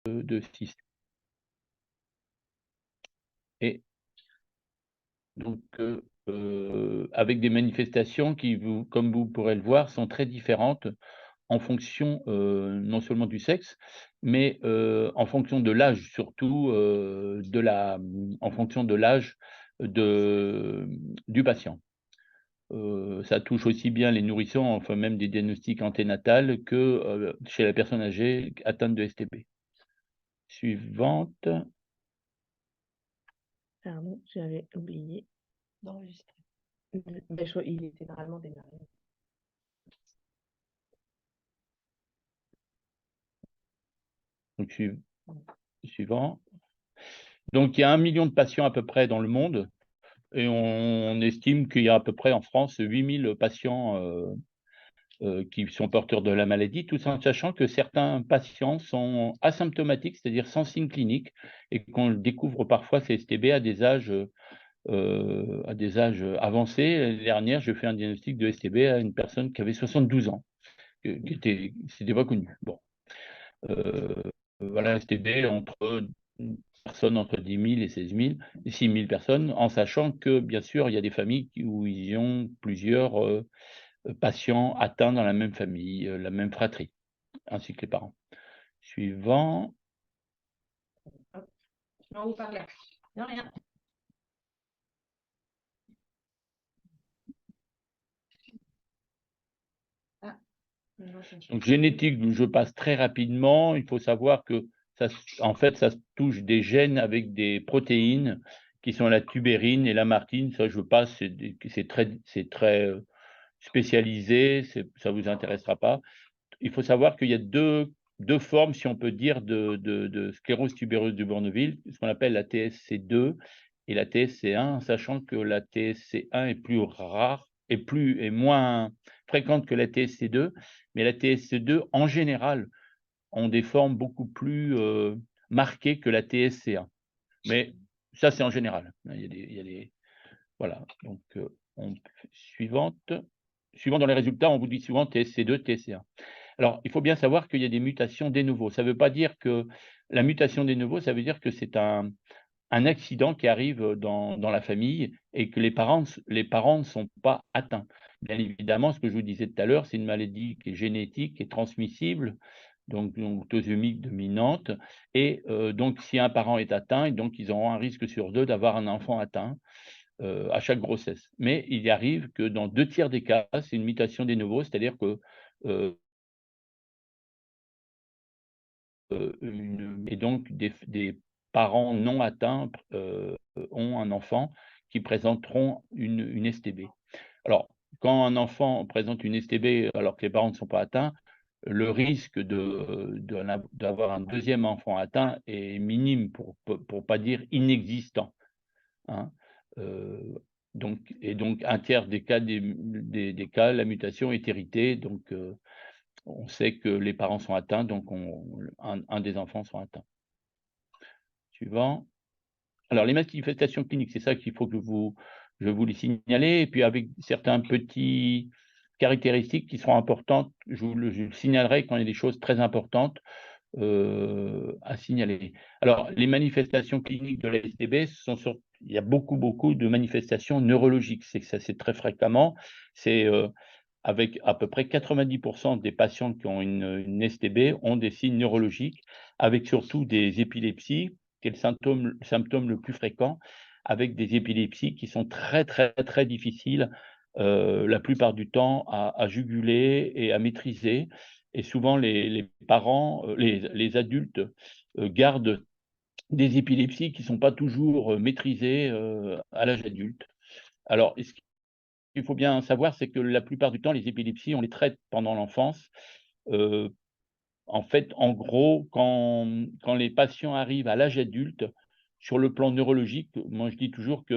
de système. Et donc, avec des manifestations qui, comme vous pourrez le voir, sont très différentes en fonction, non seulement du sexe, mais, en fonction de l'âge surtout, en fonction de l'âge du patient. Ça touche aussi bien les nourrissons, enfin même des diagnostics anténatals que, chez la personne âgée atteinte de STB. Suivante. Pardon, j'avais oublié d'enregistrer. Il était normalement démarré. Donc suivant. Donc il y a 1 million de patients à peu près dans le monde et on estime qu'il y a à peu près en France 8 000 patients, qui sont porteurs de la maladie, tout en sachant que certains patients sont asymptomatiques, c'est-à-dire sans signe clinique et qu'on découvre parfois ces STB à des âges avancés. L'année dernière, j'ai fait un diagnostic de STB à une personne qui avait 72 ans, c'était pas connu. Bon, voilà, STB entre une personne entre 10 000 et 16 000 et 6 000 personnes, en sachant que, bien sûr, il y a des familles où ils ont plusieurs, patients atteints dans la même famille, la même fratrie, ainsi que les parents. Suivant. Hop, en haut par là. Non, rien. Ah, Donc génétique, je passe très rapidement. Il faut savoir que en fait, ça se touche des gènes avec des protéines qui sont la tubérine et la martine. Ça, je passe, c'est très spécialisé, ça vous intéressera pas. Il faut savoir qu'il y a deux formes, si on peut dire, de sclérose tubéreuse de Bourneville, ce qu'on appelle la TSC2 et la TSC1, sachant que la TSC1 est plus rare et moins fréquente que la TSC2, mais la TSC2, en général, ont des formes beaucoup plus marquées que la TSC1. Mais ça, c'est en général. Il y a des voilà, donc suivante. Suivant dans les résultats, on vous dit souvent TSC2, TSC1. Alors, il faut bien savoir qu'il y a des mutations de novo. Ça ne veut pas dire que la mutation de novo, ça veut dire que c'est un accident qui arrive dans la famille et que les parents ne sont pas atteints. Bien évidemment, ce que je vous disais tout à l'heure, c'est une maladie qui est génétique et transmissible, donc autosomique dominante et donc si un parent est atteint, donc ils auront un risque sur 2 d'avoir un enfant atteint, à chaque grossesse. Mais il arrive que dans 2 tiers des cas, c'est une mutation de novo, c'est-à-dire que, heu et donc des parents non atteints, ont un enfant qui présenteront une STB. Alors, quand un enfant présente une STB alors que les parents ne sont pas atteints, le risque d'avoir un deuxième enfant atteint est minime pour pas dire inexistant, hein. Heu, donc un tiers des cas des cas, la mutation est héritée, donc on sait que les parents sont atteints, donc un des enfants sont atteints. Suivant. Alors les manifestations cliniques, c'est ça qu'il faut que je vous les signaler et puis avec certains petits caractéristiques qui seront importantes, je le signalerai quand il y a des choses très importantes, à signaler. Alors les manifestations cliniques de la STB il y a beaucoup de manifestations neurologiques, c'est que ça c'est très fréquemment, c'est, avec à peu près 90 des patients qui ont une STB ont des signes neurologiques, avec surtout des épilepsies, qui est le symptôme le plus fréquent, avec des épilepsies qui sont très difficiles, la plupart du temps à juguler et à maîtriser et souvent les parents, les adultes, gardent des épilepsies qui ne sont pas toujours, maîtrisées, à l'âge adulte. Alors qu'il faut bien savoir, c'est que la plupart du temps, les épilepsies, on les traite pendant l'enfance. Heu, En fait, en gros, quand les patients arrivent à l'âge adulte, sur le plan neurologique, moi je dis toujours que,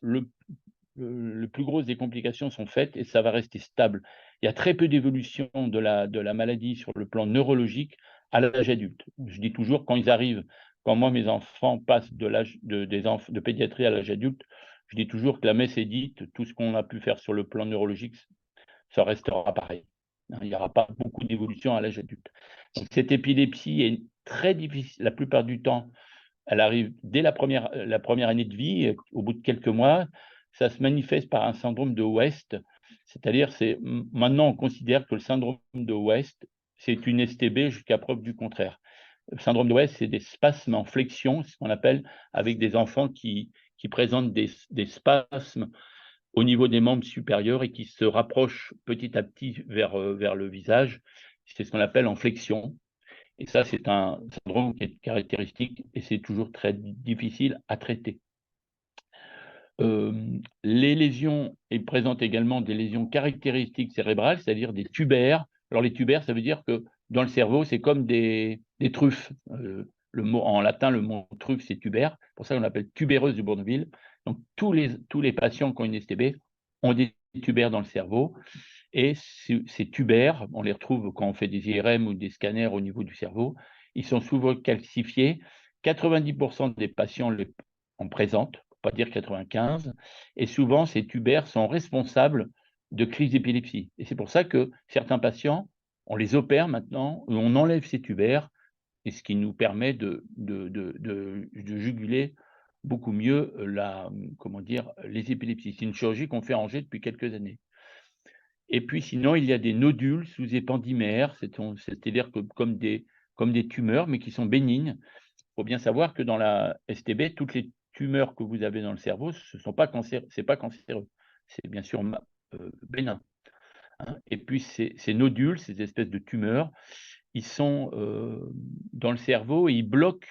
le plus grosses des complications sont faites et ça va rester stable. Il y a très peu d'évolution de la maladie sur le plan neurologique à l'âge adulte. Je dis toujours quand moi mes enfants passent de l'âge de pédiatrie à l'âge adulte, je dis toujours que la messe est dite, tout ce qu'on a pu faire sur le plan neurologique, ça restera pareil, hein. Il n'y aura pas beaucoup d'évolution à l'âge adulte. Donc cette épilepsie très difficile. La plupart du temps, elle arrive dès la première année de vie, au bout de quelques mois. Ça se manifeste par un syndrome de West, c'est-à-dire maintenant on considère que le syndrome de West, c'est une STB jusqu'à preuve du contraire. Le syndrome de West, c'est des spasmes en flexion, ce qu'on appelle, avec des enfants qui présentent des spasmes au niveau des membres supérieurs et qui se rapprochent petit à petit vers le visage. C'est ce qu'on appelle en flexion. Et ça, c'est un syndrome qui est caractéristique et c'est toujours très difficile à traiter. Les lésions, elles présentent également des lésions caractéristiques cérébrales, c'est-à-dire des tubaires. Alors les tubaires, ça veut dire que dans le cerveau, c'est comme des truffes. En latin, le mot truffe, c'est tubaire. C'est pour ça qu'on appelle tubéreuse de Bourneville. Donc tous les patients qui ont une STB ont des tubaires dans le cerveau. Et ces tubaires, on les retrouve quand on fait des IRM ou des scanners au niveau du cerveau, ils sont souvent calcifiés. 90% des patients en présentent, pour pas dire 95, et souvent ces tubaires sont responsables de crises d'épilepsie. Et c'est pour ça que certains patients, on les opère maintenant, on enlève ces tubaires, et ce qui nous permet de juguler beaucoup mieux les épilepsies. C'est une chirurgie qu'on fait à Angers depuis quelques années. Et puis sinon, il y a des nodules sous-épandymères, c'est-à-dire que comme des tumeurs, mais qui sont bénignes. Il faut bien savoir que dans la STB, toutes les tumeurs que vous avez dans le cerveau, c'est pas cancéreux, c'est bien sûr bénin. Hein. Et puis ces nodules, ces espèces de tumeurs, ils sont dans le cerveau et ils bloquent,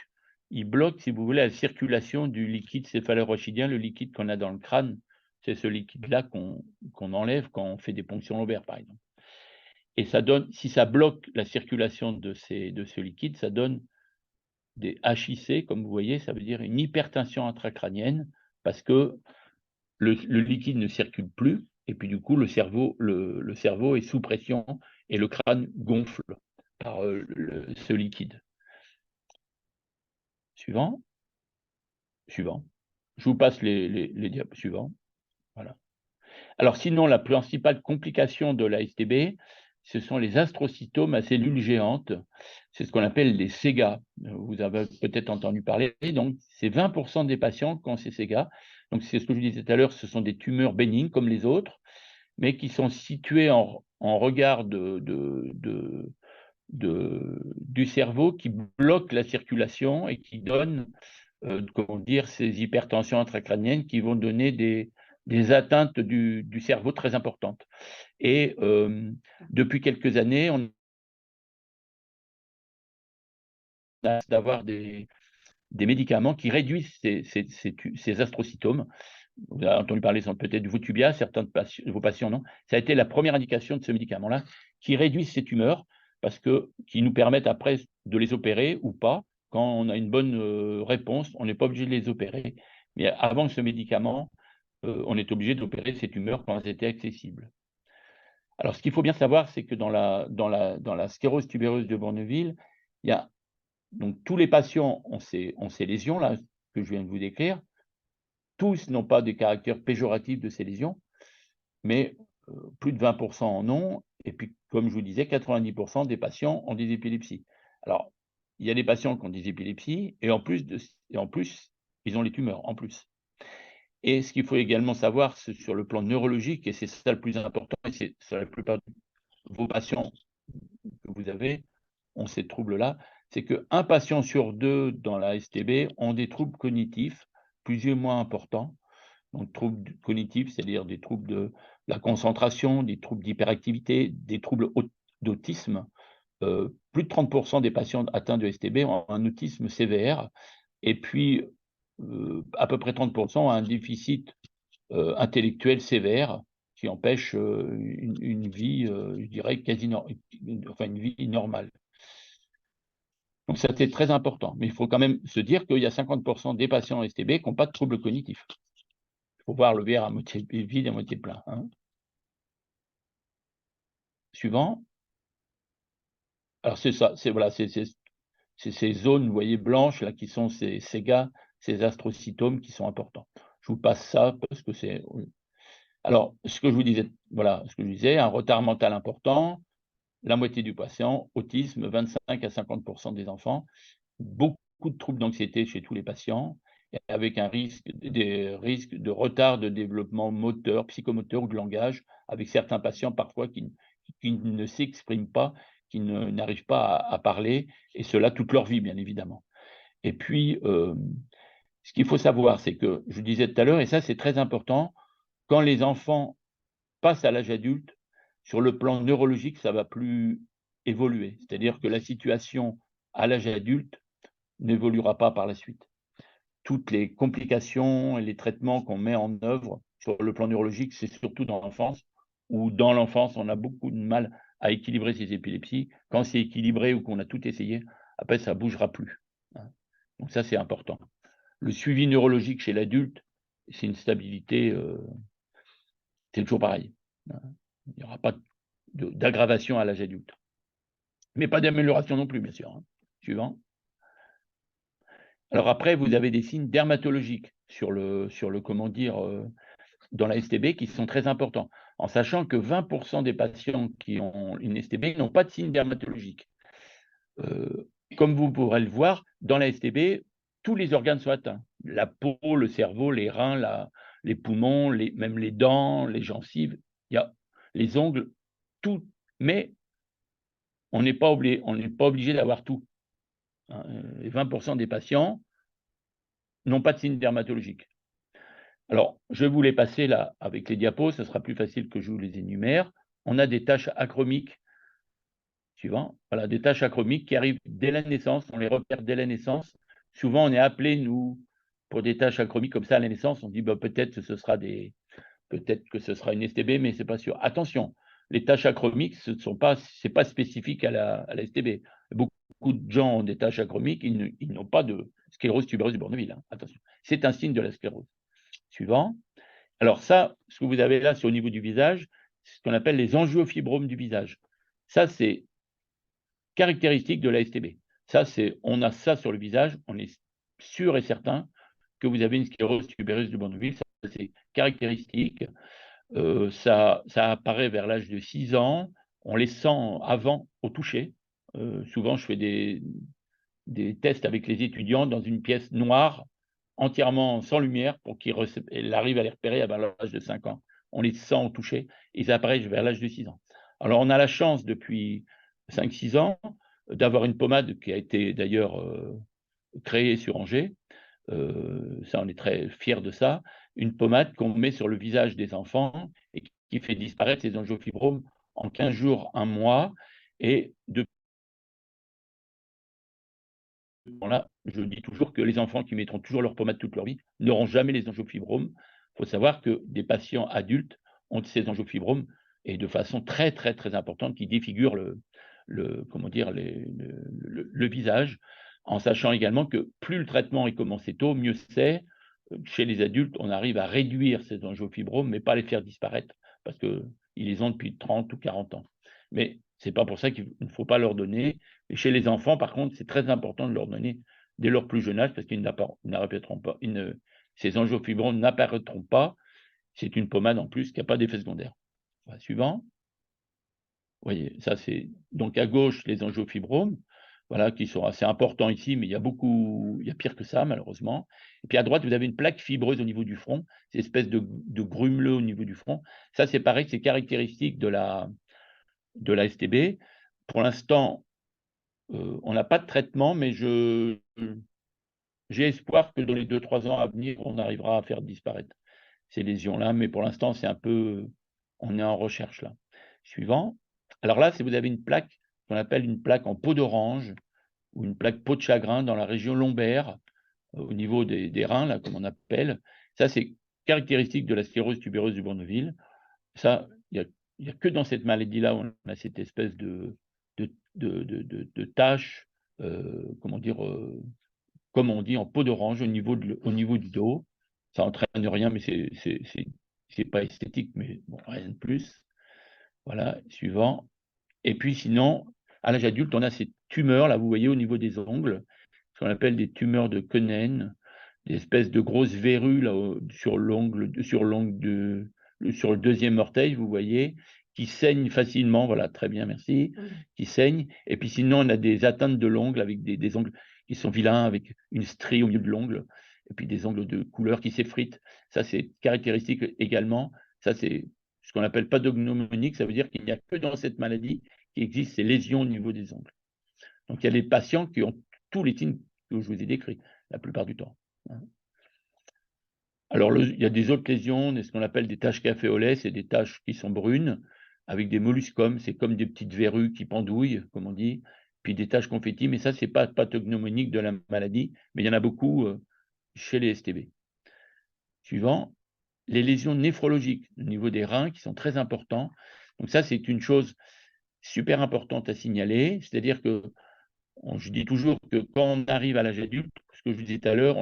si vous voulez, la circulation du liquide céphalorachidien, le liquide qu'on a dans le crâne. C'est ce liquide-là qu'on enlève quand on fait des ponctions lombaires, par exemple. Et ça donne, si ça bloque la circulation de ce liquide, ça donne des HIC, comme vous voyez, ça veut dire une hypertension intracrânienne, parce que le liquide ne circule plus, et puis du coup, le cerveau est sous pression et le crâne gonfle par ce liquide. Suivant. Je vous passe les diapos suivants. Voilà. Alors sinon, la principale complication de la STB, ce sont les astrocytomes à cellules géantes. C'est ce qu'on appelle les SEGA. Vous avez peut-être entendu parler. Donc, c'est 20% des patients qui ont ces SEGA. Donc, c'est ce que je vous disais tout à l'heure, ce sont des tumeurs bénignes comme les autres, mais qui sont situées en regard du cerveau, qui bloquent la circulation et qui donnent ces hypertensions intracrâniennes qui vont donner des atteintes du cerveau très importantes. Et depuis quelques années, on a d'avoir des médicaments qui réduisent ces astrocytomes. Vous avez entendu parler peut-être du Votubia, certains de vos patients, non? Ça a été la première indication de ce médicament-là, qui réduit ces tumeurs, qui nous permettent après de les opérer ou pas. Quand on a une bonne réponse, on n'est pas obligé de les opérer. Mais avant ce médicament, on est obligé d'opérer ces tumeurs quand elles étaient accessibles. Alors, ce qu'il faut bien savoir, c'est que dans la sclérose tubéreuse de Bourneville, il y a donc tous les patients ont ces lésions-là que je viens de vous décrire. Tous n'ont pas des caractères péjoratifs de ces lésions, mais plus de 20% en ont. Et puis, comme je vous disais, 90% des patients ont des épilepsies. Alors, il y a des patients qui ont des épilepsies et en plus, ils ont les tumeurs en plus. Et ce qu'il faut également savoir, c'est sur le plan neurologique, et c'est ça le plus important, et c'est sur la plupart de vos patients que vous avez ont ces troubles-là, c'est qu'un patient sur deux dans la STB ont des troubles cognitifs plus ou moins importants. Donc, troubles cognitifs, c'est-à-dire des troubles de la concentration, des troubles d'hyperactivité, des troubles d'autisme. Plus de 30% des patients atteints de STB ont un autisme sévère, et puis à peu près 30% ont un déficit intellectuel sévère qui empêche une vie, je dirais, une vie normale. Donc, ça, c'est très important. Mais il faut quand même se dire qu'il y a 50% des patients STB qui n'ont pas de troubles cognitifs. Il faut voir le verre à moitié vide et à moitié plein. Hein. Suivant. Alors, c'est ça. C'est ces zones, vous voyez, blanches, là, qui sont ces SEGA, ces astrocytomes qui sont importants. Je vous passe ça parce que c'est... Alors, ce que je vous disais, un retard mental important, la moitié du patient, autisme, 25 à 50% des enfants, beaucoup de troubles d'anxiété chez tous les patients, et avec des risques de retard de développement moteur, psychomoteur ou de langage, avec certains patients parfois qui ne s'expriment pas, n'arrivent pas à parler, et cela toute leur vie, bien évidemment. Et puis, ce qu'il faut savoir, c'est que, je disais tout à l'heure, et ça c'est très important, quand les enfants passent à l'âge adulte, sur le plan neurologique, ça va plus évoluer. C'est-à-dire que la situation à l'âge adulte n'évoluera pas par la suite. Toutes les complications et les traitements qu'on met en œuvre sur le plan neurologique, c'est surtout dans l'enfance, où dans l'enfance, on a beaucoup de mal à équilibrer ces épilepsies. Quand c'est équilibré ou qu'on a tout essayé, après, ça ne bougera plus, hein. Donc ça, c'est important. Le suivi neurologique chez l'adulte, c'est une stabilité, c'est toujours pareil, hein. Il n'y aura pas d'aggravation à l'âge adulte. Mais pas d'amélioration non plus, bien sûr, hein. Suivant. Alors après, vous avez des signes dermatologiques sur le comment dire, dans la STB qui sont très importants, en sachant que 20% des patients qui ont une STB n'ont pas de signes dermatologiques. Comme vous pourrez le voir, dans la STB, tous les organes sont atteints. La peau, le cerveau, les reins, les poumons, même les dents, les gencives, il y a les ongles, tout. Mais on n'est pas obligé d'avoir tout, hein. Les 20% des patients n'ont pas de signes dermatologiques. Alors, je vais vous les passer là avec les diapos, ce sera plus facile que je vous les énumère. On a des taches achromiques, suivant, voilà, des taches achromiques qui arrivent dès la naissance, on les repère dès la naissance. Souvent, on est appelé, nous, pour des taches achromiques comme ça à la naissance, on dit bah, peut-être que ce sera une STB, mais c'est pas sûr. Attention, les taches achromiques, c'est pas spécifique à la STB. Beaucoup de gens ont des taches achromiques, ils n'ont pas de sclérose tubereuse du Bourneville, hein. Attention, c'est un signe de la sclérose. Suivant. Alors ça, ce que vous avez là, c'est au niveau du visage, c'est ce qu'on appelle les angiofibromes du visage. Ça, c'est caractéristique de la STB. On a ça sur le visage, on est sûr et certain que vous avez une sclérose tubereuse du Bourneville, ça c'est caractéristique. Ça apparaît vers l'âge de 6 ans, on les sent avant au toucher. Souvent, je fais des tests avec les étudiants dans une pièce noire, entièrement sans lumière, pour qu'ils arrivent à les repérer à l'âge de 5 ans. On les sent au toucher, et ils apparaissent vers l'âge de 6 ans. Alors, on a la chance, depuis 5-6 ans, d'avoir une pommade qui a été d'ailleurs créée sur Angers. Ça, on est très fiers de ça. Une pommade qu'on met sur le visage des enfants et qui fait disparaître ces angiofibromes en 15 jours, 1 mois. Et depuis là, je dis toujours que les enfants qui mettront toujours leur pommade toute leur vie n'auront jamais les angiofibromes. Il faut savoir que des patients adultes ont ces angiofibromes, et de façon très, très, très importante, qui défigurent comment dire, le visage, en sachant également que plus le traitement est commencé tôt, mieux c'est. Chez les adultes, on arrive à réduire ces angiofibromes, mais pas les faire disparaître, parce qu'ils les ont depuis 30 ou 40 ans. Mais c'est pas pour ça qu'il ne faut pas leur donner. Et chez les enfants, par contre, c'est très important de leur donner dès leur plus jeune âge, parce qu'ils n'apparaîtront pas, ces angiofibromes n'apparaîtront pas. C'est une pommade en plus qui n'a pas d'effet secondaire. Voilà, suivant. Vous voyez, ça c'est donc à gauche les angiofibromes, voilà, qui sont assez importants ici, mais il y a pire que ça, malheureusement. Et puis à droite, vous avez une plaque fibreuse au niveau du front, cette espèce de grumeleux au niveau du front. Ça, c'est pareil, c'est caractéristique de la STB. Pour l'instant, on n'a pas de traitement, mais j'ai espoir que dans les 2-3 ans à venir, on arrivera à faire disparaître ces lésions-là, mais pour l'instant, on est en recherche là. Suivant. Alors là, si vous avez une plaque qu'on appelle une plaque en peau d'orange ou une plaque peau de chagrin dans la région lombaire, au niveau des reins, là, comme on appelle, ça, c'est caractéristique de la sclérose tubereuse du Bourneville. Ça, il y a que dans cette maladie-là où on a cette espèce de tache, comment dire, comme on dit, en peau d'orange au niveau du dos. Ça entraîne rien, mais c'est pas esthétique, mais bon, rien de plus. Voilà, suivant. Et puis sinon, à l'âge adulte, on a ces tumeurs, là, vous voyez, au niveau des ongles, ce qu'on appelle des tumeurs de Koenen, des espèces de grosses verrues là, sur le deuxième orteil, vous voyez, qui saignent facilement, voilà, très bien, merci, qui saignent. Et puis sinon, on a des atteintes de l'ongle avec des ongles qui sont vilains, avec une strie au milieu de l'ongle, et puis des ongles de couleur qui s'effritent. Ça, c'est caractéristique également. Ça, c'est ce qu'on appelle pathognomonique, ça veut dire qu'il n'y a que dans cette maladie qui existe ces lésions au niveau des ongles. Donc, il y a des patients qui ont tous les signes que je vous ai décrits, la plupart du temps. Alors, il y a des autres lésions, ce qu'on appelle des taches caféolées, c'est des taches qui sont brunes, avec des molluscomes, c'est comme des petites verrues qui pendouillent, comme on dit, puis des taches confettis, mais ça, c'est pas pathognomonique de la maladie, mais il y en a beaucoup chez les STB. Suivant, les lésions néphrologiques au niveau des reins qui sont très importants. Donc ça, c'est une chose super importante à signaler, c'est-à-dire que je dis toujours que quand on arrive à l'âge adulte, ce que je vous disais tout à l'heure,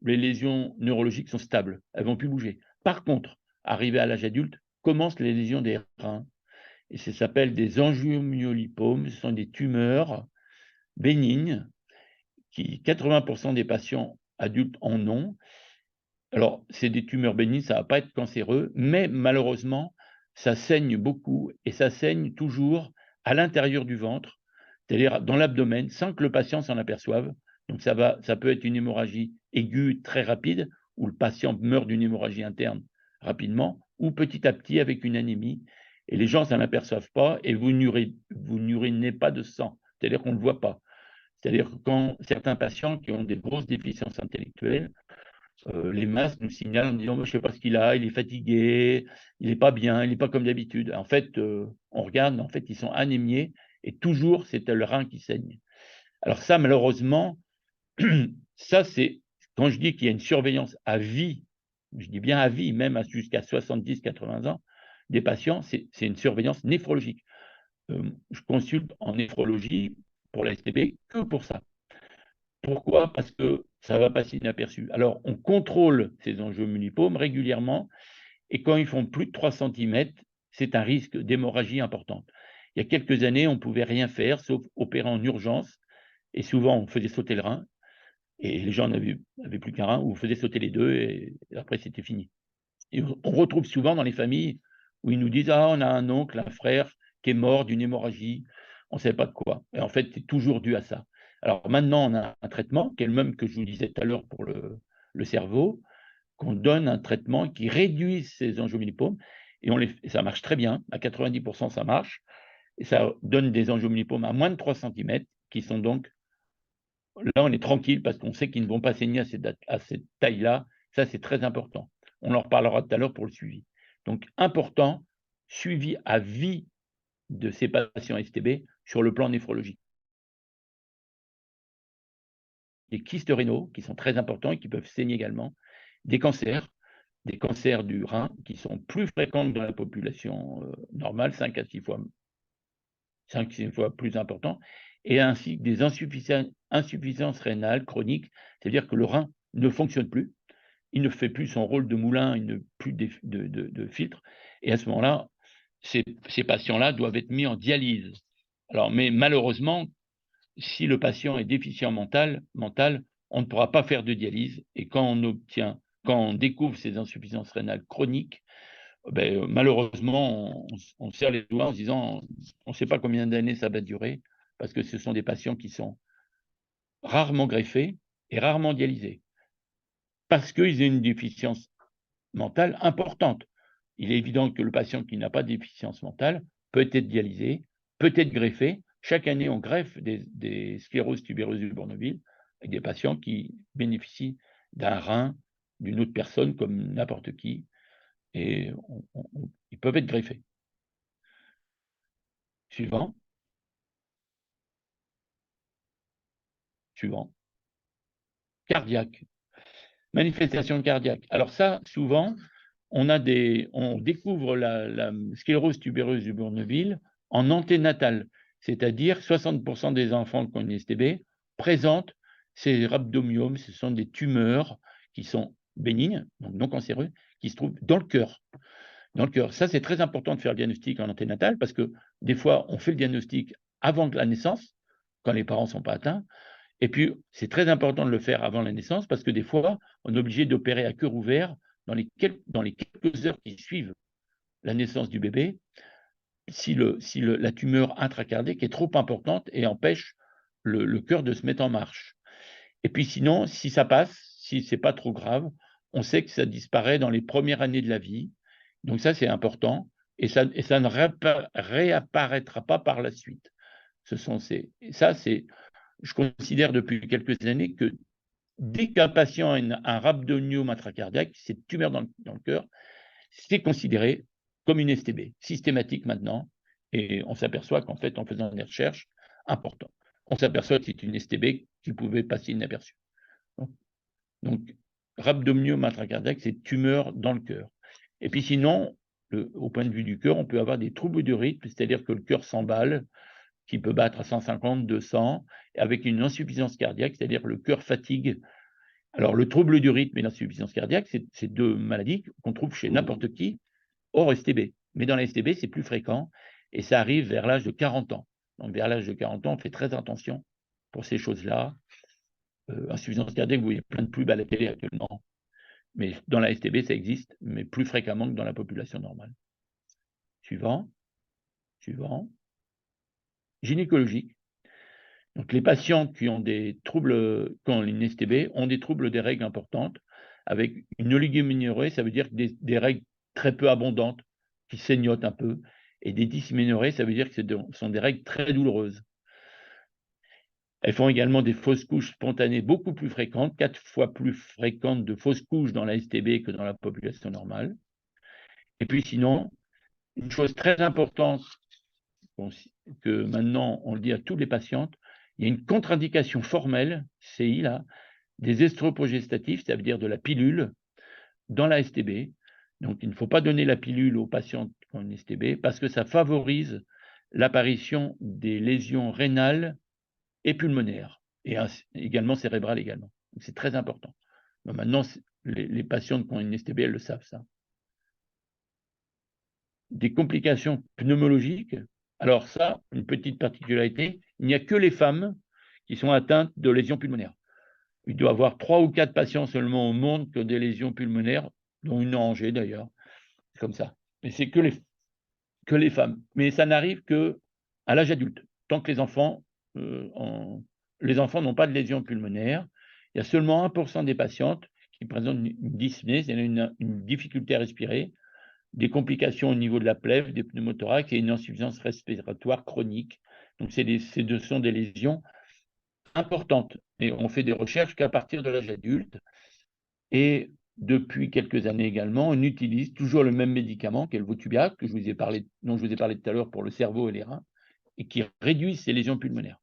les lésions neurologiques sont stables, elles ne vont plus bouger. Par contre, arrivé à l'âge adulte, commencent les lésions des reins. Et ça s'appelle des angiomyolipomes, ce sont des tumeurs bénignes, qui 80% des patients adultes en ont. Alors, c'est des tumeurs bénignes, ça ne va pas être cancéreux, mais malheureusement, ça saigne beaucoup, et ça saigne toujours à l'intérieur du ventre, c'est-à-dire dans l'abdomen, sans que le patient s'en aperçoive. Donc, ça peut être une hémorragie aiguë très rapide, où le patient meurt d'une hémorragie interne rapidement, ou petit à petit avec une anémie, et les gens ne s'en aperçoivent pas, et vous n'urinez pas de sang, c'est-à-dire qu'on ne le voit pas. C'est-à-dire que quand certains patients qui ont des grosses déficiences intellectuelles, les masses nous signalent en disant, je ne sais pas ce qu'il a, il est fatigué, il n'est pas bien, il n'est pas comme d'habitude. En fait, on regarde, en fait, ils sont anémiés, et toujours, c'est le rein qui saigne. Alors ça, malheureusement, ça, c'est, quand je dis qu'il y a une surveillance à vie, je dis bien à vie, même jusqu'à 70-80 ans, des patients, c'est une surveillance néphrologique. Je consulte en néphrologie pour la STB que pour ça. Pourquoi? Parce que ça ne va pas inaperçu. Alors, on contrôle ces angiomyolipomes régulièrement, et quand ils font plus de 3 cm, c'est un risque d'hémorragie importante. Il y a quelques années, on ne pouvait rien faire, sauf opérer en urgence, et souvent, on faisait sauter le rein, et les gens n'avaient plus qu'un rein, ou on faisait sauter les deux, et après, c'était fini. Et on retrouve souvent dans les familles où ils nous disent, ah, on a un oncle, un frère qui est mort d'une hémorragie, on ne savait pas de quoi. Et en fait, c'est toujours dû à ça. Alors maintenant, on a un traitement qui est le même que je vous disais tout à l'heure pour le cerveau, qu'on donne un traitement qui réduit ces angiomyolipomes, et ça marche très bien, à 90% ça marche, et ça donne des angiomyolipomes à moins de 3 cm, qui sont donc, là on est tranquille parce qu'on sait qu'ils ne vont pas saigner à cette taille-là, ça c'est très important. On en reparlera tout à l'heure pour le suivi. Donc important, suivi à vie de ces patients STB sur le plan néphrologique. Des kystes rénaux qui sont très importants et qui peuvent saigner également, des cancers du rein qui sont plus fréquents que dans la population normale, 5 à 6 fois plus importants, et ainsi que des insuffisances rénales chroniques, c'est-à-dire que le rein ne fonctionne plus, il ne fait plus son rôle de moulin, il ne plus de filtre, et à ce moment-là, ces patients-là doivent être mis en dialyse. Alors, mais malheureusement, si le patient est déficient mental, on ne pourra pas faire de dialyse, et quand on découvre ces insuffisances rénales chroniques, malheureusement, on serre les doigts en se disant, on ne sait pas combien d'années ça va durer, parce que ce sont des patients qui sont rarement greffés et rarement dialysés, parce qu'ils ont une déficience mentale importante. Il est évident que le patient qui n'a pas de déficience mentale peut être dialysé, peut être greffé. Chaque année, on greffe des scléroses tubéreuses du Bourneville avec des patients qui bénéficient d'un rein d'une autre personne comme n'importe qui, et ils peuvent être greffés. Suivant. Cardiaque. Manifestation cardiaque. Alors ça, souvent, on découvre la sclérose tubéreuse du Bourneville en anténatal, c'est-à-dire 60% des enfants qui ont une STB présentent ces rhabdomyomes, ce sont des tumeurs qui sont bénignes, donc non cancéreux, qui se trouvent dans le cœur. Dans le cœur. Ça, c'est très important de faire le diagnostic en anténatal parce que des fois, on fait le diagnostic avant la naissance, quand les parents ne sont pas atteints. Et puis, c'est très important de le faire avant la naissance parce que des fois, on est obligé d'opérer à cœur ouvert dans les quelques heures qui suivent la naissance du bébé. la tumeur intracardiaque est trop importante et empêche le cœur de se mettre en marche. Et puis sinon, si ça passe, si c'est pas trop grave, on sait que ça disparaît dans les premières années de la vie. Donc ça, c'est important et ça ne réapparaîtra pas par la suite. Je considère depuis quelques années que dès qu'un patient a un rhabdomyome intracardiaque, cette tumeur dans le cœur, c'est considéré comme une STB, systématique maintenant. Et on s'aperçoit qu'en fait, en faisant des recherches importantes, on s'aperçoit que c'est une STB qui pouvait passer inaperçue. Donc, rhabdomyome intracardiaque, c'est tumeur dans le cœur. Et puis sinon, au point de vue du cœur, on peut avoir des troubles du rythme, c'est-à-dire que le cœur s'emballe, qui peut battre à 150, 200, avec une insuffisance cardiaque, c'est-à-dire que le cœur fatigue. Alors, le trouble du rythme et l'insuffisance cardiaque, c'est deux maladies qu'on trouve chez n'importe qui, hors STB. Mais dans la STB, c'est plus fréquent et ça arrive vers l'âge de 40 ans. Donc, vers l'âge de 40 ans, on fait très attention pour ces choses-là. Insuffisance cardiaque, vous voyez plein de pubs à la télé actuellement. Mais dans la STB, ça existe, mais plus fréquemment que dans la population normale. Suivant. Gynécologique. Donc, les patients qui ont des troubles, qui ont une STB, ont des troubles des règles importantes, avec une oligoménorrhée, ça veut dire des règles très peu abondantes, qui saignotent un peu, et des dysménorrhées, ça veut dire que ce sont des règles très douloureuses. Elles font également des fausses couches spontanées beaucoup plus fréquentes, 4 fois plus fréquentes de fausses couches dans la STB que dans la population normale. Et puis sinon, une chose très importante que maintenant on le dit à toutes les patientes, il y a une contre-indication formelle, CI là, des estropogestatifs, ça veut dire de la pilule, dans la STB. Donc il ne faut pas donner la pilule aux patientes qui ont une STB parce que ça favorise l'apparition des lésions rénales et pulmonaires, et également cérébrales également. C'est très important. Donc maintenant, les patientes qui ont une STB, elles le savent ça. Des complications pneumologiques. Alors ça, une petite particularité, il n'y a que les femmes qui sont atteintes de lésions pulmonaires. Il doit y avoir 3 ou 4 patients seulement au monde qui ont des lésions pulmonaires, dont une en Angers d'ailleurs. C'est comme ça. Mais c'est que les femmes. Mais ça n'arrive qu'à l'âge adulte. Tant que les enfants n'ont pas de lésions pulmonaires, il y a seulement 1% des patientes qui présentent une dyspnée, c'est-à-dire une difficulté à respirer, des complications au niveau de la plèvre, des pneumothorax et une insuffisance respiratoire chronique. Donc, ce sont des lésions importantes. Et on fait des recherches qu'à partir de l'âge adulte. Et depuis quelques années également, on utilise toujours le même médicament qu'est le Votubiac, dont je vous ai parlé tout à l'heure pour le cerveau et les reins, et qui réduit ces lésions pulmonaires.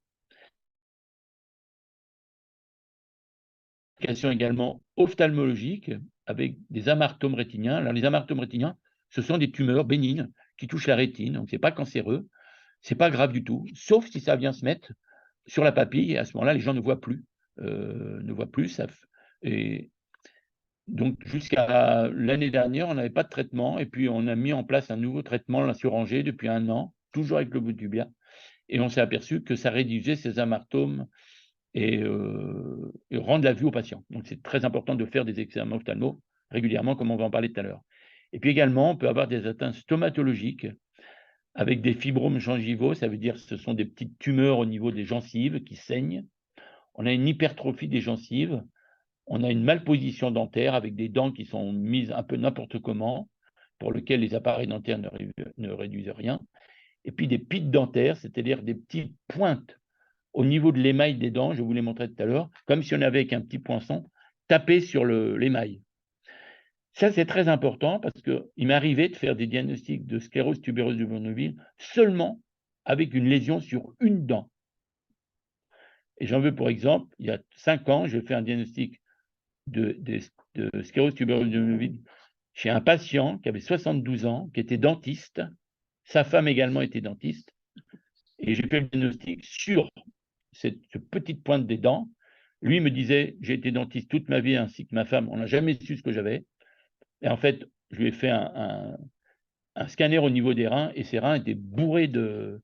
Également ophtalmologiques avec des amartomes rétiniens. Alors, les amartomes rétiniens, ce sont des tumeurs bénignes qui touchent la rétine, donc ce n'est pas cancéreux, ce n'est pas grave du tout, sauf si ça vient se mettre sur la papille, et à ce moment-là, les gens ne voient plus. Et donc, jusqu'à l'année dernière, on n'avait pas de traitement, et puis on a mis en place un nouveau traitement, là, sur Angers, depuis 1 an, toujours avec le Votubiac, et on s'est aperçu que ça réduisait ces amartomes et rendre la vue aux patients. Donc, c'est très important de faire des examens ophtalmo régulièrement, comme on va en parler tout à l'heure. Et puis également, on peut avoir des atteintes stomatologiques avec des fibromes gingivaux, ça veut dire que ce sont des petites tumeurs au niveau des gencives qui saignent. On a une hypertrophie des gencives, on a une malposition dentaire avec des dents qui sont mises un peu n'importe comment, pour lesquelles les appareils dentaires ne réduisent rien. Et puis des pites dentaires, c'est-à-dire des petites pointes au niveau de l'émail des dents, je vous l'ai montré tout à l'heure, comme si on avait avec un petit poinçon tapé sur l'émail. Ça, c'est très important parce qu'il m'est arrivé de faire des diagnostics de sclérose tubereuse du Bourneville seulement avec une lésion sur une dent. Et j'en veux pour exemple, il y a 5 ans, j'ai fait un diagnostic de sclérose tubereuse du Bourneville chez un patient qui avait 72 ans, qui était dentiste. Sa femme également était dentiste. Et j'ai fait le diagnostic sur cette petite pointe des dents. Lui me disait, j'ai été dentiste toute ma vie, ainsi que ma femme, on n'a jamais su ce que j'avais. Et en fait, je lui ai fait un scanner au niveau des reins, et ses reins étaient bourrés de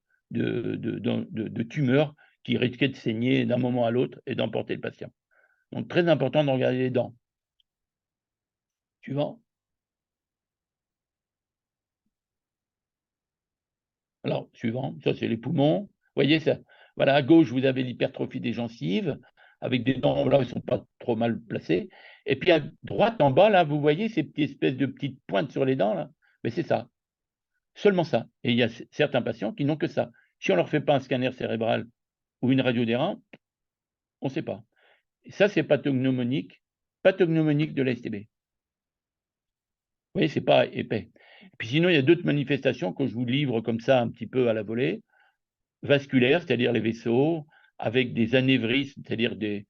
tumeurs qui risquaient de saigner d'un moment à l'autre et d'emporter le patient. Donc, très important de regarder les dents. Suivant. Alors, suivant, ça c'est les poumons. Vous voyez ça? Voilà, à gauche, vous avez l'hypertrophie des gencives, avec des dents, là, ils ne sont pas trop mal placées. Et puis à droite, en bas, là, vous voyez ces petites espèces de petites pointes sur les dents, là? Mais c'est ça, seulement ça. Et il y a certains patients qui n'ont que ça. Si on ne leur fait pas un scanner cérébral ou une radio des reins, on ne sait pas. Et ça, c'est pathognomonique de la STB. Vous voyez, c'est pas épais. Puis sinon, il y a d'autres manifestations que je vous livre comme ça un petit peu à la volée. Vasculaires, c'est-à-dire les vaisseaux, avec des anévrismes, c'est-à-dire des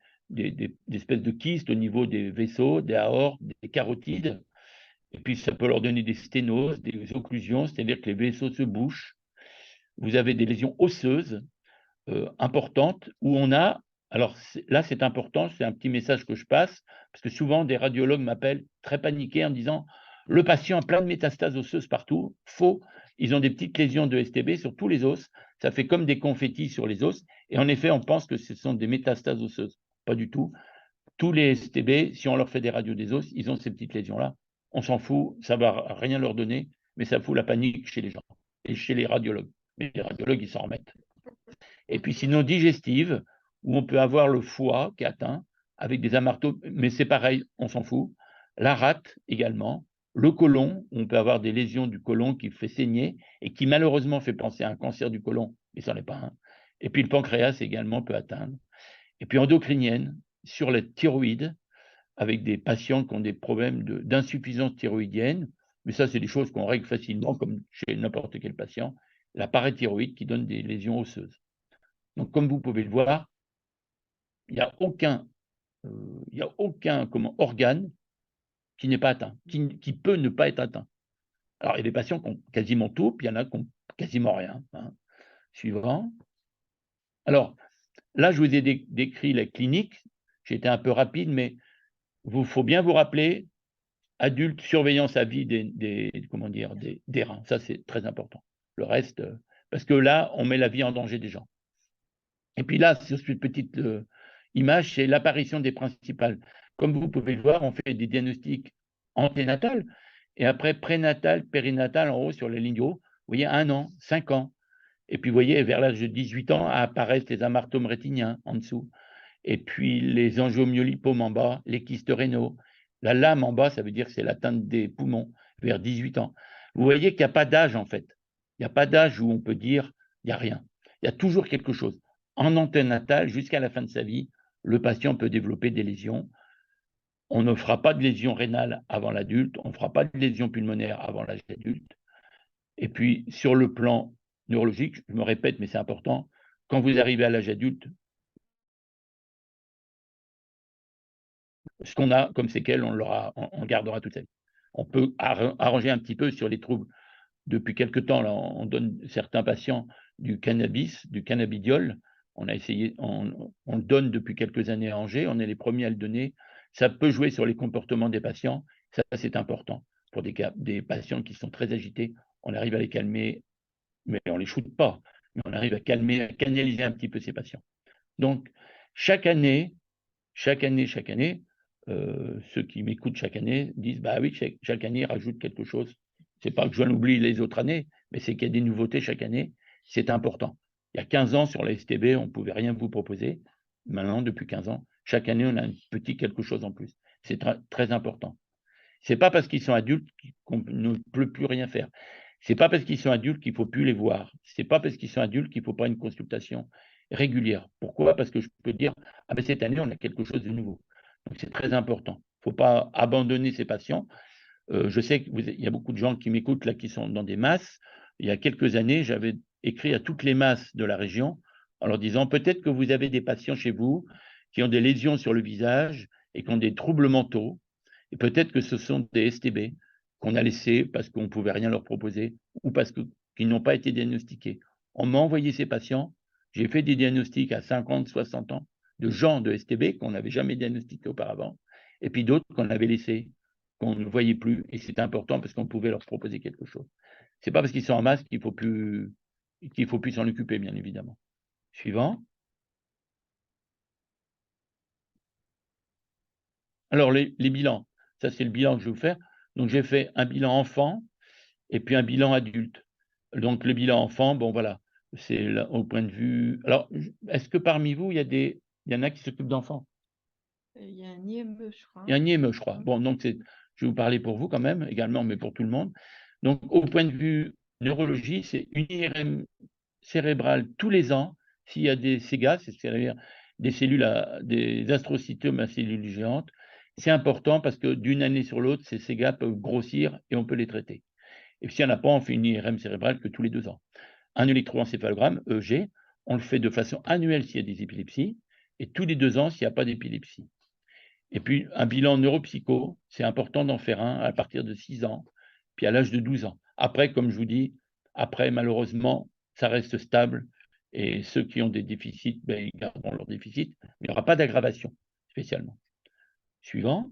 espèces de kystes au niveau des vaisseaux, des aortes, des carotides. Et puis ça peut leur donner des sténoses, des occlusions, c'est-à-dire que les vaisseaux se bouchent. Vous avez des lésions osseuses importantes où on a, alors là c'est important, c'est un petit message que je passe, parce que souvent des radiologues m'appellent très paniqués en me disant le patient a plein de métastases osseuses partout. Faux, ils ont des petites lésions de STB sur tous les os, ça fait comme des confettis sur les os, et en effet on pense que ce sont des métastases osseuses. Pas du tout. Tous les STB, si on leur fait des radios des os, ils ont ces petites lésions-là. On s'en fout, ça ne va rien leur donner, mais ça fout la panique chez les gens et chez les radiologues. Mais les radiologues, ils s'en remettent. Et puis sinon, digestive, où on peut avoir le foie qui est atteint, avec des amartomes, mais c'est pareil, on s'en fout. La rate également. Le côlon, on peut avoir des lésions du côlon qui fait saigner et qui malheureusement fait penser à un cancer du côlon, mais ça n'en est pas un. Et puis le pancréas également peut atteindre. Et puis endocrinienne, sur la thyroïde, avec des patients qui ont des problèmes d'insuffisance thyroïdienne, mais ça, c'est des choses qu'on règle facilement, comme chez n'importe quel patient, la parathyroïde qui donne des lésions osseuses. Donc, comme vous pouvez le voir, il n'y a aucun, organe qui n'est pas atteint, qui peut ne pas être atteint. Alors, il y a des patients qui ont quasiment tout, puis il y en a qui ont quasiment rien. Hein. Suivant. Alors, là, je vous ai décrit la clinique. J'ai été un peu rapide, mais il faut bien vous rappeler, adulte, surveillance à vie des reins. Ça, c'est très important. Le reste, parce que là, on met la vie en danger des gens. Et puis là, sur cette petite image, c'est l'apparition des principales. Comme vous pouvez le voir, on fait des diagnostics anténatales et après prénatal, périnatal en haut sur la ligne haut. Vous voyez, 1 an, 5 ans. Et puis, vous voyez, vers l'âge de 18 ans, apparaissent les amartomes rétiniens en dessous. Et puis, les angiomyolipomes en bas, les kystes rénaux. La lame en bas, ça veut dire que c'est l'atteinte des poumons vers 18 ans. Vous voyez qu'il n'y a pas d'âge, en fait. Il n'y a pas d'âge où on peut dire il n'y a rien. Il y a toujours quelque chose. En anténatal, jusqu'à la fin de sa vie, le patient peut développer des lésions. On ne fera pas de lésions rénales avant l'adulte, on ne fera pas de lésions pulmonaires avant l'âge adulte. Et puis, sur le plan neurologique, je me répète, mais c'est important, quand vous arrivez à l'âge adulte, ce qu'on a comme séquelles, on gardera toute sa vie. On peut arranger un petit peu sur les troubles. Depuis quelque temps, là, on donne certains patients du cannabis, du cannabidiol. On a essayé, on le donne depuis quelques années à Angers. On est les premiers à le donner. Ça peut jouer sur les comportements des patients. Ça, c'est important. Pour des patients qui sont très agités, on arrive à les calmer, mais on ne les shoote pas. Mais on arrive à calmer, à canaliser un petit peu ces patients. Donc, chaque année, ceux qui m'écoutent chaque année disent bah oui, chaque année, ils rajoutent quelque chose. C'est pas que je oublie les autres années, mais c'est qu'il y a des nouveautés chaque année. C'est important. Il y a 15 ans, sur la STB, on ne pouvait rien vous proposer. Maintenant, depuis 15 ans, chaque année, on a un petit quelque chose en plus. C'est très important. C'est pas parce qu'ils sont adultes qu'on ne peut plus rien faire. C'est pas parce qu'ils sont adultes qu'il faut plus les voir. C'est pas parce qu'ils sont adultes qu'il faut pas une consultation régulière. Pourquoi? Parce que je peux dire ah ben cette année on a quelque chose de nouveau. Donc c'est très important. Il ne faut pas abandonner ces patients. Je sais qu'il y a beaucoup de gens qui m'écoutent là qui sont dans des masses. Il y a quelques années, j'avais écrit à toutes les masses de la région en leur disant peut-être que vous avez des patients chez vous qui ont des lésions sur le visage et qui ont des troubles mentaux. Et peut-être que ce sont des STB qu'on a laissés parce qu'on ne pouvait rien leur proposer ou parce qu'ils n'ont pas été diagnostiqués. On m'a envoyé ces patients. J'ai fait des diagnostics à 50, 60 ans de gens de STB qu'on n'avait jamais diagnostiqués auparavant. Et puis d'autres qu'on avait laissés, qu'on ne voyait plus. Et c'est important parce qu'on pouvait leur proposer quelque chose. Ce n'est pas parce qu'ils sont en masse qu'il ne faut plus s'en occuper, bien évidemment. Suivant. Alors, les bilans. Ça, c'est le bilan que je vais vous faire. Donc, j'ai fait un bilan enfant et puis un bilan adulte. Donc, le bilan enfant, bon, voilà, c'est au point de vue. Alors, est-ce que parmi vous, il y en a qui s'occupent d'enfants? Il y a un IME, je crois. Il y a un IME, je crois. Mmh. Bon, donc, je vais vous parler pour vous quand même, également, mais pour tout le monde. Donc, au point de vue neurologie, c'est une IRM cérébrale tous les ans. S'il y a des SEGA, c'est-à-dire des cellules des astrocytomes à cellules géantes, c'est important parce que d'une année sur l'autre, ces SEGA peuvent grossir et on peut les traiter. Et s'il n'y en a pas, on fait une IRM cérébrale que tous les 2 ans. Un électroencéphalogramme, EEG, on le fait de façon annuelle s'il y a des épilepsies et tous les 2 ans s'il n'y a pas d'épilepsie. Et puis un bilan neuropsycho, c'est important d'en faire un à partir de 6 ans, puis à l'âge de 12 ans. Après, comme je vous dis, après malheureusement, ça reste stable et ceux qui ont des déficits, ben, ils garderont leurs déficits, mais il n'y aura pas d'aggravation spécialement. Suivant.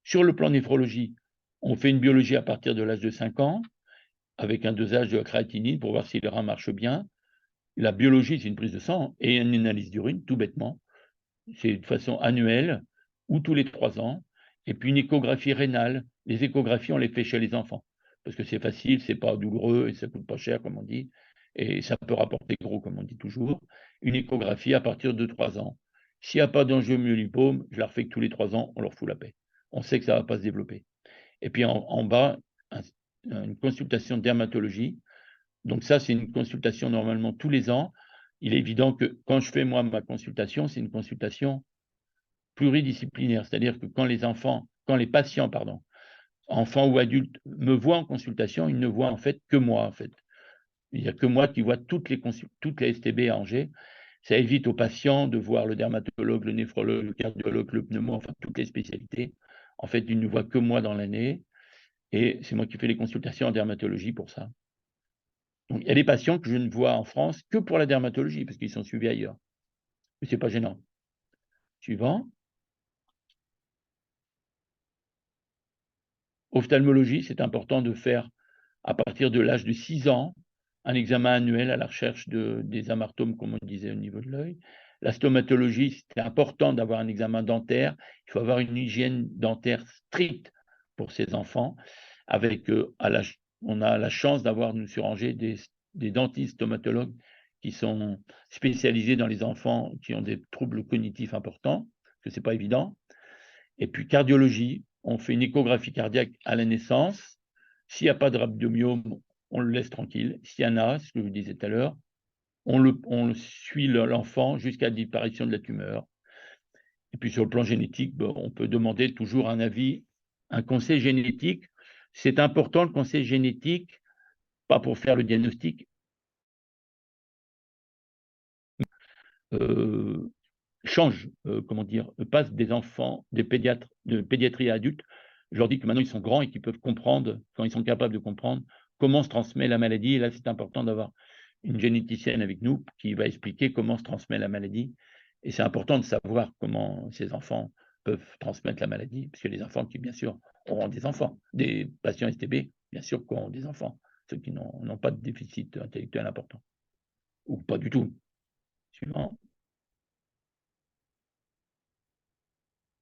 Sur le plan néphrologie, on fait une biologie à partir de l'âge de 5 ans, avec un dosage de la créatinine pour voir si les reins marchent bien. La biologie, c'est une prise de sang et une analyse d'urine, tout bêtement. C'est de façon annuelle ou tous les 3 ans. Et puis une échographie rénale. Les échographies, on les fait chez les enfants parce que c'est facile, c'est pas douloureux et ça coûte pas cher, comme on dit. Et ça peut rapporter gros, comme on dit toujours. Une échographie à partir de 3 ans. S'il n'y a pas d'angiomyolipome, je la refais que tous les 3 ans, on leur fout la paix. On sait que ça ne va pas se développer. Et puis en bas, une consultation de dermatologie. Donc ça, c'est une consultation normalement tous les ans. Il est évident que quand je fais moi ma consultation, c'est une consultation pluridisciplinaire. C'est-à-dire que quand les patients, pardon, enfants ou adultes, me voient en consultation, ils ne voient en fait que moi, en fait. Il n'y a que moi qui vois toutes les STB à Angers. Ça évite aux patients de voir le dermatologue, le néphrologue, le cardiologue, le pneumo, enfin toutes les spécialités. En fait, ils ne voient que moi dans l'année et c'est moi qui fais les consultations en dermatologie pour ça. Donc, il y a des patients que je ne vois en France que pour la dermatologie parce qu'ils sont suivis ailleurs. Mais c'est pas gênant. Suivant. Ophtalmologie, c'est important de faire à partir de l'âge de 6 ans un examen annuel à la recherche des amartomes, comme on disait au niveau de l'œil. La stomatologie, c'est important d'avoir un examen dentaire. Il faut avoir une hygiène dentaire stricte pour ces enfants. Avec, on a la chance d'avoir nous sur Angers des dentistes stomatologues qui sont spécialisés dans les enfants qui ont des troubles cognitifs importants, parce que c'est pas évident. Et puis cardiologie, on fait une échographie cardiaque à la naissance. S'il n'y a pas de rhabdomyome, on le laisse tranquille. S'il y en a, ce que je vous disais tout à l'heure, on suit l'enfant jusqu'à la disparition de la tumeur. Et puis sur le plan génétique, on peut demander toujours un avis, un conseil génétique. C'est important le conseil génétique, pas pour faire le diagnostic, euh, change, comment dire, passe des enfants, des pédiatres, de pédiatrie à adultes. Je leur dis que maintenant ils sont grands et qu'ils peuvent comprendre, quand ils sont capables de comprendre, comment se transmet la maladie. Et là, c'est important d'avoir une généticienne avec nous qui va expliquer comment se transmet la maladie. Et c'est important de savoir comment ces enfants peuvent transmettre la maladie, parce que les enfants qui, bien sûr, auront des enfants, des patients STB, bien sûr, qui auront des enfants, ceux qui n'ont pas de déficit intellectuel important, ou pas du tout. Suivant.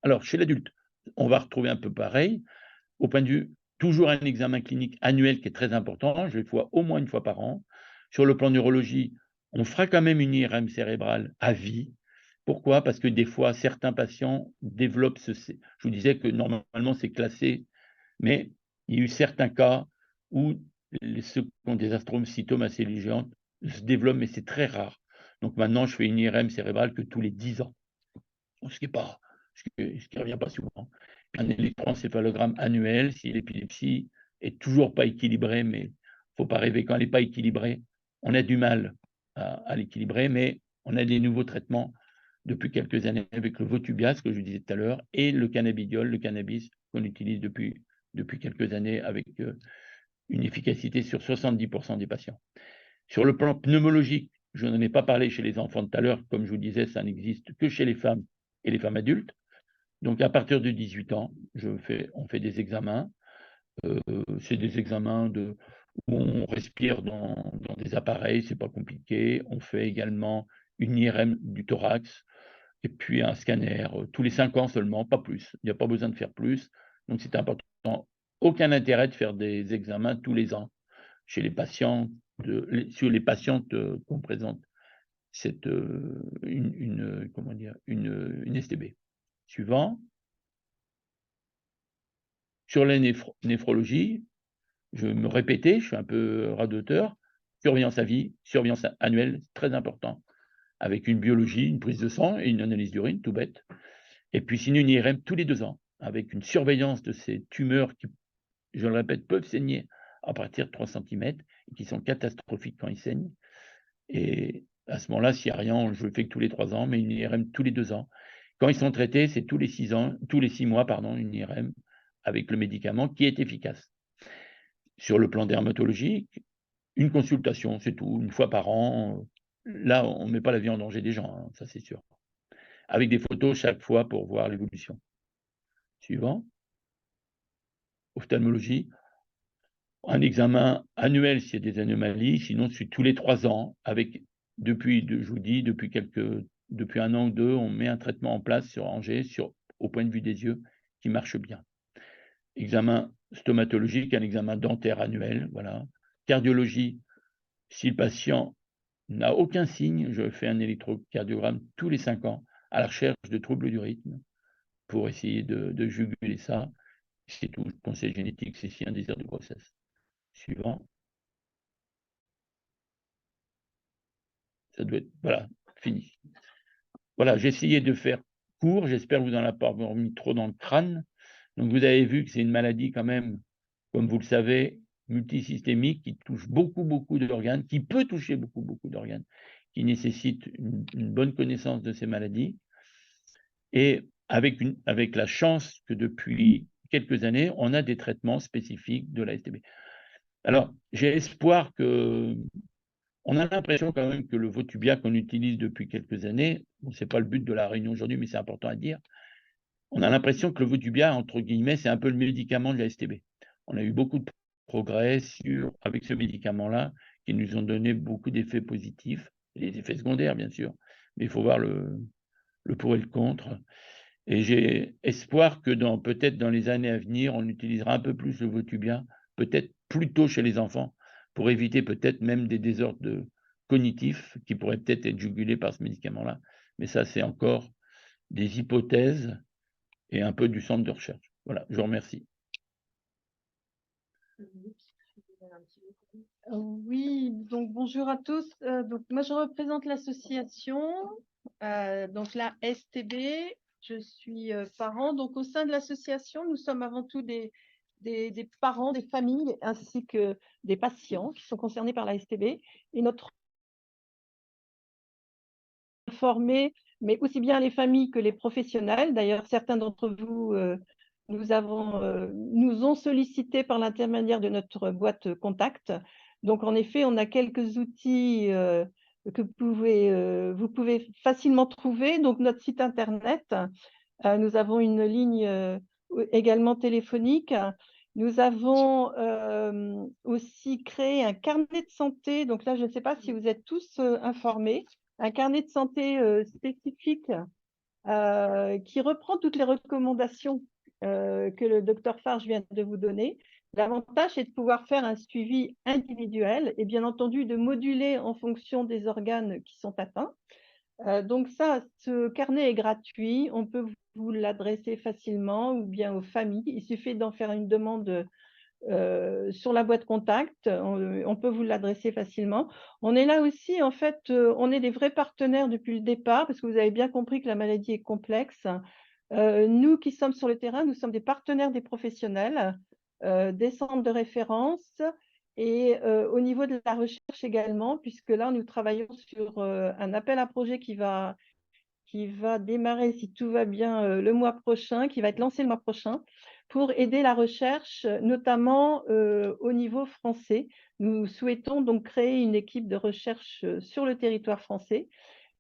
Alors, chez l'adulte, on va retrouver un peu pareil. Au point de vue, toujours un examen clinique annuel qui est très important, je le fais au moins une fois par an. Sur le plan neurologie, on fera quand même une IRM cérébrale à vie. Pourquoi? Parce que des fois, certains patients développent je vous disais que normalement, c'est classé, mais il y a eu certains cas où ceux qui ont des astrocytomes à cellules géantes se développent, mais c'est très rare. Donc maintenant, je fais une IRM cérébrale que tous les 10 ans, ce qui ne revient pas souvent. Un électroencéphalogramme annuel, si l'épilepsie est toujours pas équilibrée, mais il ne faut pas rêver, quand elle n'est pas équilibrée, on a du mal à l'équilibrer, mais on a des nouveaux traitements depuis quelques années avec le Votubias, que je vous disais tout à l'heure, et le cannabidiol, le cannabis qu'on utilise depuis quelques années avec une efficacité sur 70% des patients. Sur le plan pneumologique, je n'en ai pas parlé chez les enfants tout à l'heure, comme je vous disais, ça n'existe que chez les femmes et les femmes adultes. Donc à partir de 18 ans, on fait des examens. C'est des examens où on respire dans des appareils, c'est pas compliqué. On fait également une IRM du thorax et puis un scanner tous les 5 ans seulement, pas plus. Il n'y a pas besoin de faire plus. Donc, c'est important. Aucun intérêt de faire des examens tous les ans chez les patients, sur les patientes qu'on présente une STB. Suivant. Sur la néphrologie, je vais me répéter, je suis un peu radoteur. Surveillance à vie, surveillance annuelle, très important. Avec une biologie, une prise de sang et une analyse d'urine, tout bête. Et puis sinon une IRM tous les 2 ans, avec une surveillance de ces tumeurs qui, je le répète, peuvent saigner à partir de 3 centimètres et qui sont catastrophiques quand ils saignent. Et à ce moment-là, s'il n'y a rien, je le fais que tous les 3 ans, mais une IRM tous les 2 ans. Quand ils sont traités, c'est tous les 6 mois, une IRM avec le médicament qui est efficace. Sur le plan dermatologique, une consultation, c'est tout, une fois par an. Là, on ne met pas la vie en danger des gens, hein, ça c'est sûr. Avec des photos chaque fois pour voir l'évolution. Suivant. Ophtalmologie. Un examen annuel s'il y a des anomalies, sinon c'est tous les 3 ans. Je vous dis, depuis 1 an ou 2, on met un traitement en place sur Angers, au point de vue des yeux, qui marche bien. Examen stomatologique, un examen dentaire annuel, voilà. Cardiologie, si le patient n'a aucun signe, je fais un électrocardiogramme tous les 5 ans à la recherche de troubles du rythme pour essayer de juguler ça. C'est tout. Conseil génétique, c'est si un désir de grossesse. Suivant. Ça doit être, voilà, fini. Voilà, j'ai essayé de faire court. J'espère que vous n'en avez pas mis trop dans le crâne. Donc, vous avez vu que c'est une maladie quand même, comme vous le savez, multisystémique, qui touche beaucoup d'organes, qui peut toucher beaucoup d'organes, qui nécessite une bonne connaissance de ces maladies. Et avec la chance que depuis quelques années, on a des traitements spécifiques de la STB. Alors, j'ai espoir que... On a l'impression quand même que le Votubia qu'on utilise depuis quelques années, bon, ce n'est pas le but de la réunion aujourd'hui, mais c'est important à dire, on a l'impression que le Votubia, entre guillemets, c'est un peu le médicament de la STB. On a eu beaucoup de progrès avec ce médicament-là, qui nous ont donné beaucoup d'effets positifs, et des effets secondaires, bien sûr, mais il faut voir le pour et le contre. Et j'ai espoir que peut-être dans les années à venir, on utilisera un peu plus le Votubia, peut-être plus tôt chez les enfants, pour éviter peut-être même des désordres cognitifs qui pourraient peut-être être jugulés par ce médicament-là. Mais ça, c'est encore des hypothèses et un peu du centre de recherche. Voilà, je vous remercie. Oui, donc bonjour à tous. Donc moi, je représente l'association, donc la STB. Je suis parent. Donc au sein de l'association, nous sommes avant tout des parents, des familles, ainsi que des patients qui sont concernés par la STB. Et notre formé, mais aussi bien les familles que les professionnels. D'ailleurs, certains d'entre vous nous ont sollicité par l'intermédiaire de notre boîte contact. Donc, en effet, on a quelques outils que vous pouvez facilement trouver. Donc, notre site Internet, nous avons une ligne également téléphonique. Nous avons aussi créé un carnet de santé. Donc là, je ne sais pas si vous êtes tous informés. Un carnet de santé spécifique qui reprend toutes les recommandations que le docteur Farge vient de vous donner. L'avantage est de pouvoir faire un suivi individuel et bien entendu de moduler en fonction des organes qui sont atteints. Donc ça, ce carnet est gratuit, on peut vous l'adresser facilement ou bien aux familles. Il suffit d'en faire une demande sur la boîte contact, on peut vous l'adresser facilement. On est là aussi, en fait, on est des vrais partenaires depuis le départ parce que vous avez bien compris que la maladie est complexe. Nous qui sommes sur le terrain, nous sommes des partenaires des professionnels, des centres de référence et au niveau de la recherche également, puisque là, nous travaillons sur un appel à projet qui va démarrer, si tout va bien, le mois prochain, qui va être lancé le mois prochain, pour aider la recherche, notamment au niveau français. Nous souhaitons donc créer une équipe de recherche sur le territoire français,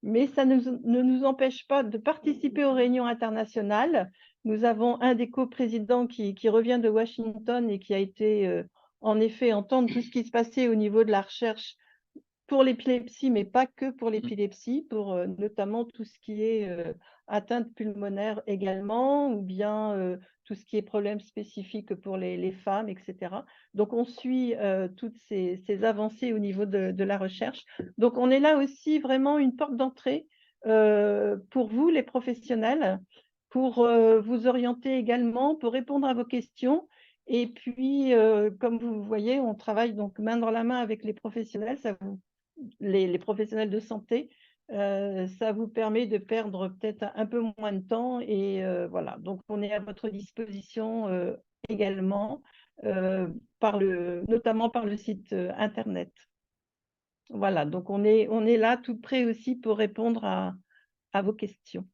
mais ça ne nous empêche pas de participer aux réunions internationales. Nous avons un des coprésidents qui revient de Washington et qui a été, en effet, entendre tout ce qui se passait au niveau de la recherche pour l'épilepsie, mais pas que pour l'épilepsie, pour notamment tout ce qui est atteinte pulmonaire également, ou bien tout ce qui est problèmes spécifiques pour les femmes, etc. Donc, on suit toutes ces avancées au niveau de la recherche. Donc, on est là aussi vraiment une porte d'entrée pour vous, les professionnels, pour vous orienter également, pour répondre à vos questions. Et puis, comme vous voyez, on travaille donc main dans la main avec les professionnels, les professionnels de santé. Ça vous permet de perdre peut-être un peu moins de temps. Et voilà, donc on est à votre disposition également, notamment par le site Internet. Voilà, donc on est là tout prêt aussi pour répondre à vos questions.